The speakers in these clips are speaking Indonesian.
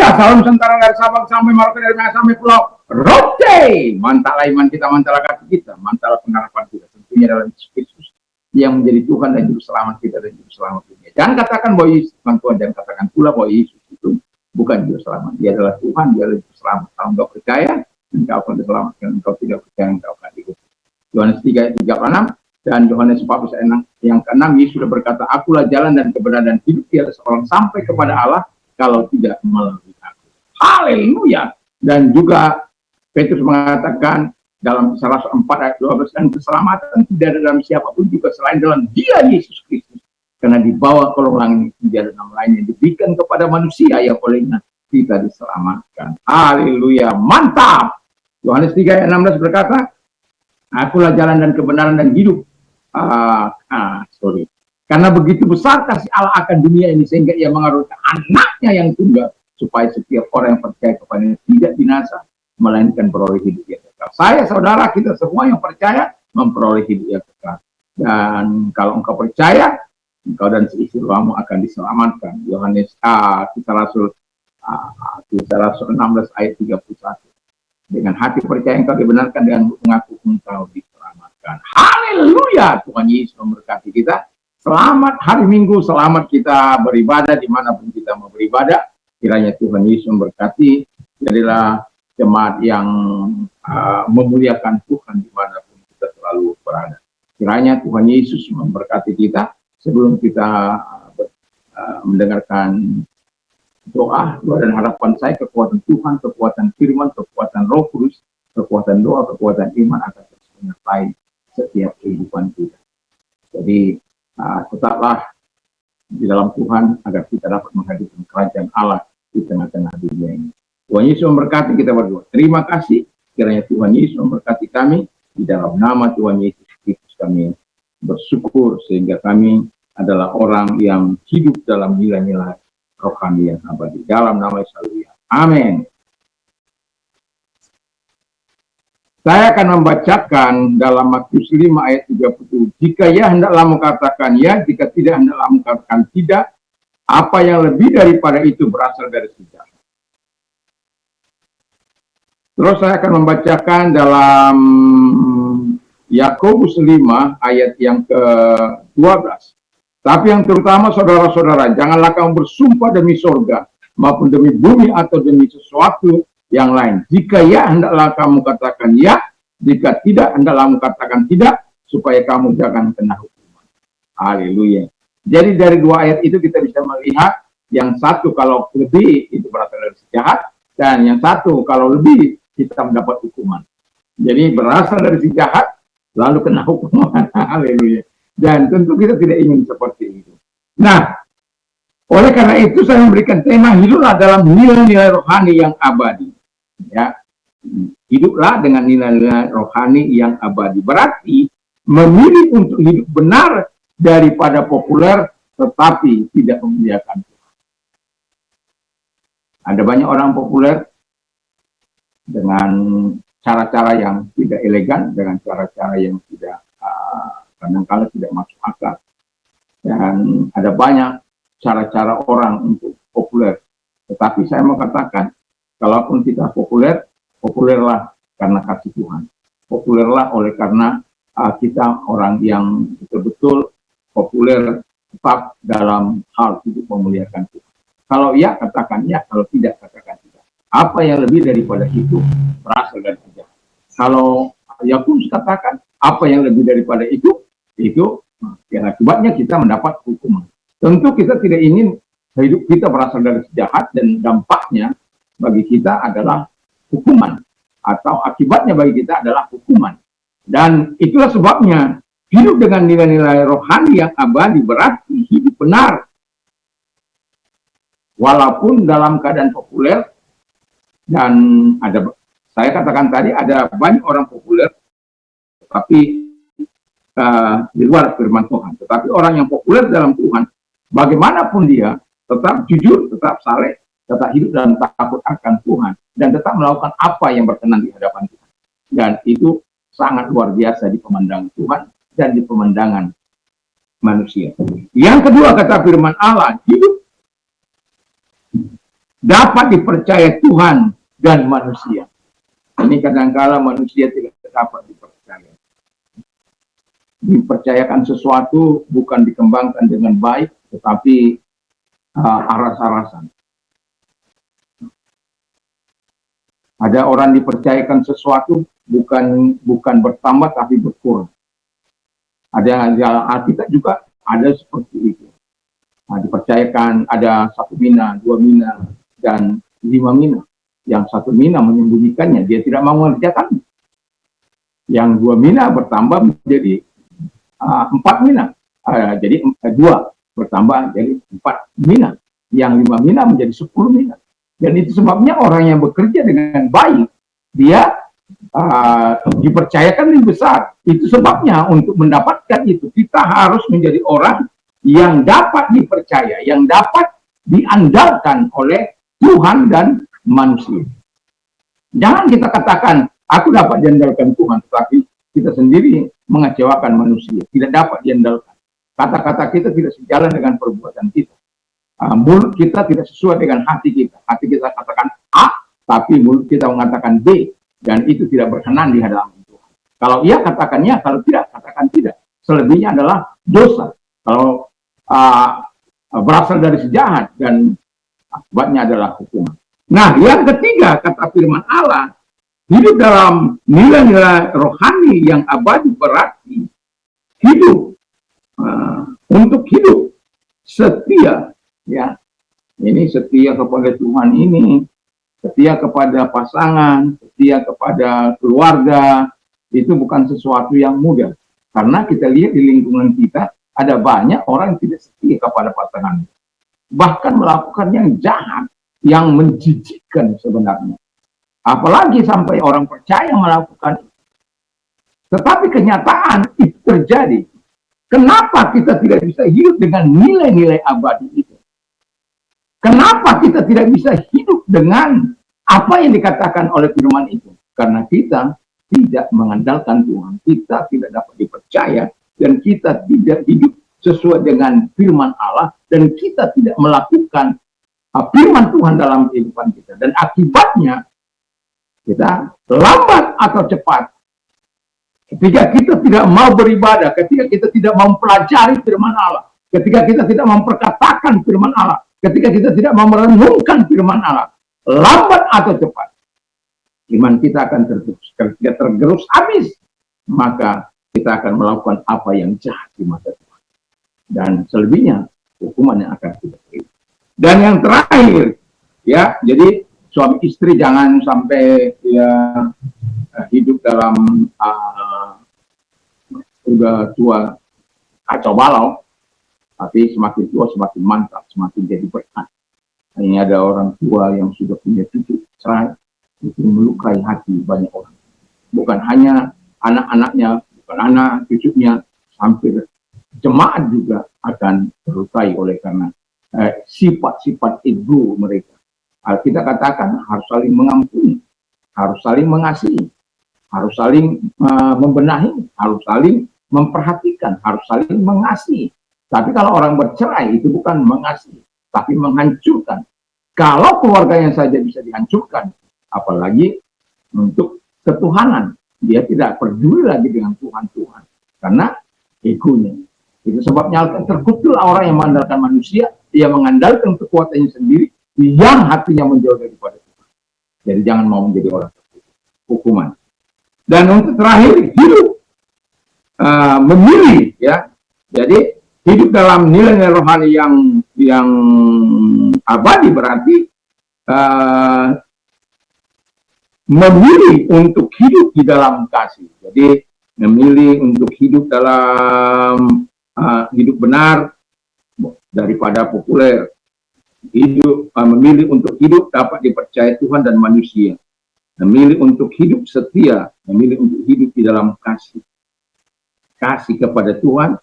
Indonesia, salam Nusantara dari Sabang sampai Merauke, dari Medan sampai Pulau Rote. Mantaplah iman kita, mantaplah kaki kita, mantaplah pengharapan kita. Tentunya dalam Yesus Kristus yang menjadi Tuhan dan Juru Selamat kita dan Juru Selamat dunia. Jangan katakan bahwa Yesus bukan Tuhan, jangan katakan pula bahwa Yesus itu bukan Juru Selamat. Dia adalah Tuhan, dia adalah Juru Selamat. Kalau engkau percaya, engkau akan diselamatkan. Engkau tidak percaya, engkau akan dihukum. Yohanes 3:36 dan Yohanes 14 ayat yang ke-6, Yesus sudah berkata, akulah jalan dan kebenaran dan hidup, tiada seorang sampai kepada Allah kalau tidak melalui aku. Haleluya. Dan juga Petrus mengatakan dalam Kisah 4 ayat 12, dan keselamatan tidak ada dalam siapapun juga selain dalam Dia Yesus Kristus. Karena di bawah kolong langit tidak ada nama lain yang diberikan kepada manusia yang olehnya kita diselamatkan. Haleluya. Mantap. Yohanes 3 ayat 16 berkata, akulah jalan dan kebenaran dan hidup. Karena begitu besar kasih Allah akan dunia ini sehingga ia mengaruniakan anaknya yang tunggal supaya setiap orang yang percaya kepadanya tidak binasa melainkan beroleh hidup yang kekal. Saya, saudara, kita semua yang percaya memperoleh hidup yang kekal. Dan kalau engkau percaya, engkau dan seisi rohmu akan diselamatkan. Yohanes Kisah Rasul 16 ayat 31. Dengan hati percaya engkau dibenarkan, dengan mengaku engkau diselamatkan. Haleluya. Tuhan Yesus memberkati kita. Selamat hari Minggu, selamat kita beribadah dimanapun kita mau beribadah. Kiranya Tuhan Yesus memberkati. Jadilah jemaat yang memuliakan Tuhan dimanapun kita selalu berada. Kiranya Tuhan Yesus memberkati kita. Sebelum kita mendengarkan doa dan harapan saya, kekuatan Tuhan, kekuatan firman, kekuatan Roh Kudus, kekuatan doa, kekuatan iman akan terus menyertai setiap kehidupan kita. Jadi tetaplah di dalam Tuhan agar kita dapat menghadirkan kerajaan Allah di tengah-tengah dunia ini. Tuhan Yesus memberkati kita berdua. Terima kasih. Kiranya Tuhan Yesus memberkati kami. Di dalam nama Tuhan Yesus Kristus kami bersyukur sehingga kami adalah orang yang hidup dalam nilai-nilai rohani yang abadi. Dalam nama Yesus. Amin. Saya akan membacakan dalam Matius 5 ayat 37. Jika ya, hendaklah mengatakan ya, jika tidak, hendaklah mengatakan tidak. Apa yang lebih daripada itu berasal dari sejarah. Terus saya akan membacakan dalam Yakobus 5 ayat yang ke-12. Tapi yang terutama saudara-saudara, janganlah kamu bersumpah demi sorga, maupun demi bumi atau demi sesuatu yang lain. Jika ya, hendaklah kamu katakan ya. Jika tidak, hendaklah kamu katakan tidak, supaya kamu jangan kena hukuman. Haleluya. Jadi dari dua ayat itu kita bisa melihat, yang satu kalau lebih itu berasal dari sejahat, dan yang satu kalau lebih kita mendapat hukuman. Jadi berasal dari sejahat, lalu kena hukuman. Haleluya. Dan tentu kita tidak ingin seperti itu. Nah, oleh karena itu saya memberikan tema hiduplah dalam nilai-nilai rohani yang abadi. Ya, hiduplah dengan nilai-nilai rohani yang abadi. Berarti memilih untuk hidup benar daripada populer tetapi tidak memuliakan Tuhan. Ada banyak orang populer dengan cara-cara yang tidak elegan, dengan cara-cara yang tidak kadang-kala tidak masuk akal. Dan ada banyak cara-cara orang untuk populer. Tetapi saya mau katakan, kalaupun kita populer, populerlah karena kasih Tuhan. Populerlah oleh karena kita orang yang betul-betul populer tetap dalam hal hidup memuliakan Tuhan. Kalau ya, katakan ya. Kalau tidak, katakan tidak. Apa yang lebih daripada itu berasal dari sejarah. Kalau Yakobus katakan apa yang lebih daripada itu ya akibatnya kita mendapat hukuman. Tentu kita tidak ingin hidup kita berasal dari sejahat dan dampaknya bagi kita adalah hukuman, atau akibatnya bagi kita adalah hukuman. Dan itulah sebabnya hidup dengan nilai-nilai rohani yang abadi berarti hidup benar. Walaupun dalam keadaan populer, dan saya katakan tadi ada banyak orang populer, tapi di luar firman Tuhan. Tetapi orang yang populer dalam Tuhan, bagaimanapun dia, tetap jujur, tetap saleh, tetap hidup dalam takut akan Tuhan, dan tetap melakukan apa yang berkenan di hadapan Tuhan. Dan itu sangat luar biasa di pemandangan Tuhan dan di pemandangan manusia. Yang kedua, kata firman Allah, hidup dapat dipercaya Tuhan dan manusia. Ini kadang-kala manusia tidak dapat dipercaya. Dipercayakan sesuatu bukan dikembangkan dengan baik, tetapi aras-arasan. Ada orang dipercayakan sesuatu bukan bertambah tapi berkurang. Ada Alkitab juga ada seperti itu. Nah, dipercayakan ada 1 mina, 2 mina, dan 5 mina. Yang 1 mina menyembunyikannya, dia tidak mau mengerjakan. Yang 2 mina bertambah menjadi 4 mina. Jadi 2 bertambah jadi 4 mina. Yang 5 mina menjadi 10 mina. Dan itu sebabnya orang yang bekerja dengan baik, dia dipercayakan lebih besar. Itu sebabnya untuk mendapatkan itu, kita harus menjadi orang yang dapat dipercaya, yang dapat diandalkan oleh Tuhan dan manusia. Jangan kita katakan, aku dapat diandalkan Tuhan, tetapi kita sendiri mengecewakan manusia, tidak dapat diandalkan. Kata-kata kita tidak sejalan dengan perbuatan kita. Mulut kita tidak sesuai dengan hati kita. Hati kita katakan A, tapi mulut kita mengatakan B, dan itu tidak berkenan di hadapan Tuhan. Kalau iya katakannya, kalau tidak katakan tidak. Selebihnya adalah dosa. Kalau berasal dari sejahat dan akibatnya adalah hukuman. Nah, yang ketiga, kata firman Allah, hidup dalam nilai-nilai rohani yang abadi berarti hidup untuk hidup setia, ya. Ini setia kepada Tuhan ini, setia kepada pasangan, setia kepada keluarga, itu bukan sesuatu yang mudah. Karena kita lihat di lingkungan kita, ada banyak orang yang tidak setia kepada pasangan. Bahkan melakukan yang jahat, yang menjijikkan sebenarnya. Apalagi sampai orang percaya melakukan itu. Tetapi kenyataan itu terjadi. Kenapa kita tidak bisa hidup dengan nilai-nilai abadi itu? Kenapa kita tidak bisa hidup dengan apa yang dikatakan oleh firman itu? Karena kita tidak mengandalkan Tuhan. Kita tidak dapat dipercaya. Dan kita tidak hidup sesuai dengan firman Allah. Dan kita tidak melakukan firman Tuhan dalam kehidupan kita. Dan akibatnya, kita lambat atau cepat, ketika kita tidak mau beribadah, ketika kita tidak mau mempelajari firman Allah, ketika kita tidak memperkatakan firman Allah, ketika kita tidak mau merenungkan firman Allah, lambat atau cepat, iman kita akan tergerus. Kalau tidak tergerus habis, maka kita akan melakukan apa yang jahat di mata Tuhan. Dan selebihnya, hukuman yang akan kita terima. Dan yang terakhir, ya, jadi suami istri jangan sampai ya hidup dalam udah tua kacau balau, tapi semakin tua semakin mantap, semakin jadi berkat. Ini ada orang tua yang sudah punya cucu cerai, itu melukai hati banyak orang. Bukan hanya anak-anaknya, bukan anak cucunya, hampir jemaat juga akan terlukai oleh karena sifat-sifat ego mereka. Kita katakan harus saling mengampuni, harus saling mengasihi, harus saling membenahi, harus saling memperhatikan, harus saling mengasihi. Tapi kalau orang bercerai itu bukan mengasihi, tapi menghancurkan. Kalau keluarganya saja bisa dihancurkan, apalagi untuk ketuhanan. Dia tidak peduli lagi dengan Tuhan karena egonya. Itu sebabnya terkutuklah orang yang mengandalkan manusia, dia mengandalkan kekuatannya sendiri, yang hatinya menjauh daripada Tuhan. Jadi jangan mau menjadi orang terkutuk. Hukuman. Dan untuk terakhir, hidup memilih, ya. Jadi hidup dalam nilai-nilai rohani yang abadi berarti memilih untuk hidup di dalam kasih. Jadi memilih untuk hidup dalam hidup benar daripada populer. Memilih untuk hidup dapat dipercaya Tuhan dan manusia. Memilih untuk hidup setia, memilih untuk hidup di dalam kasih. Kasih kepada Tuhan,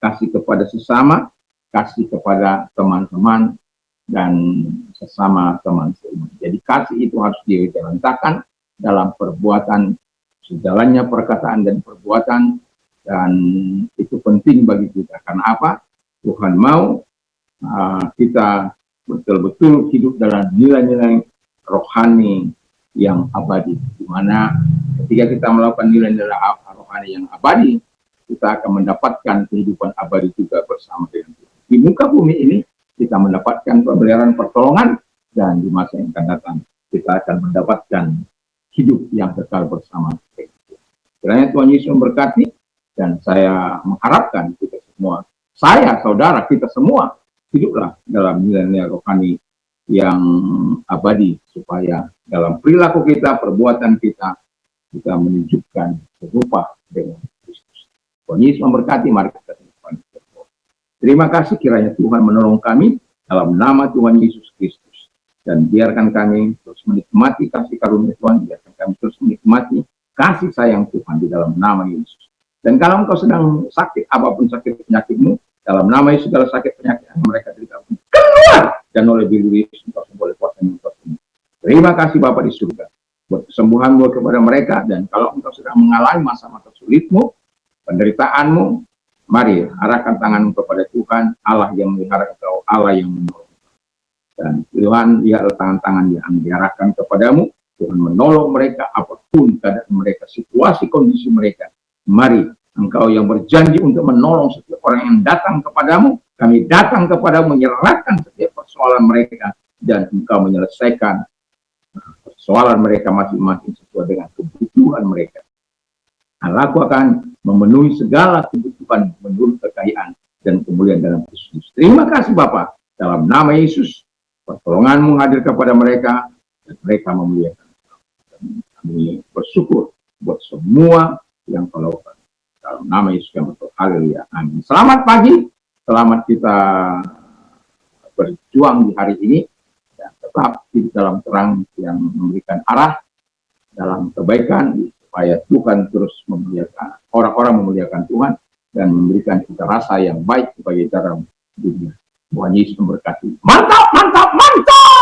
kasih kepada sesama, kasih kepada teman-teman, dan sesama teman seiman. Jadi kasih itu harus dijalankan dalam perbuatan, sejalannya perkataan dan perbuatan, dan itu penting bagi kita. Karena apa? Tuhan mau kita betul-betul hidup dalam nilai-nilai rohani yang abadi, di mana ketika kita melakukan nilai-nilai rohani yang abadi, kita akan mendapatkan kehidupan abadi juga bersama dengan Tuhan. Di muka bumi ini kita mendapatkan pemeliharaan pertolongan, dan di masa yang akan datang kita akan mendapatkan hidup yang kekal bersama Tuhan. Kiranya Tuhan Yesus memberkati, dan saya mengharapkan kita semua, saya, saudara, kita semua hiduplah dalam nilai-nilai rohani yang abadi, supaya dalam perilaku kita, perbuatan kita, kita menunjukkan serupa dengan Kristus. Tuhan Yesus memberkati, mari kita berdoa. Terima kasih, kiranya Tuhan menolong kami dalam nama Tuhan Yesus Kristus, dan biarkan kami terus menikmati kasih karunia Tuhan, biarkan kami terus menikmati kasih sayang Tuhan di dalam nama Yesus. Dan kalau engkau sedang sakit, apapun sakit penyakitmu, dalam nama Yesus segala sakit penyakit yang mereka derita keluar, dan oleh bilu Yesus engkau boleh kuasa engkau sembuh. Terima kasih Bapa di surga buat kesembuhan buat kepada mereka. Dan kalau engkau sedang mengalami masa-masa sulitmu, penderitaanmu, mari arahkan tanganmu kepada Tuhan, Allah yang melihara engkau, Allah yang menolong. Dan Tuhan, lihatlah tangan-tangan yang diarahkan kepadamu. Tuhan menolong mereka apapun keadaan mereka, situasi kondisi mereka. Mari, engkau yang berjanji untuk menolong setiap orang yang datang kepadamu, kami datang kepadamu menyerahkan setiap persoalan mereka, dan engkau menyelesaikan persoalan mereka masing-masing sesuai dengan kebutuhan mereka. Allahku akan memenuhi segala kebutuhan menurut kekayaan dan kemuliaan dalam Kristus. Terima kasih Bapa, dalam nama Yesus, pertolonganmu hadir kepada mereka, dan mereka memuliakan. Kami bersyukur buat semua yang kau lakukan. Dalam nama Yesus yang betul. Haleluya. Amin. Selamat pagi. Selamat kita berjuang di hari ini. Dan tetap di dalam terang yang memberikan arah dalam kebaikan, supaya Tuhan terus memuliakan, orang-orang memuliakan Tuhan, dan memberikan kita rasa yang baik sebagai cara dunia. Tuhan Yesus memberkati. Mantap, mantap, mantap!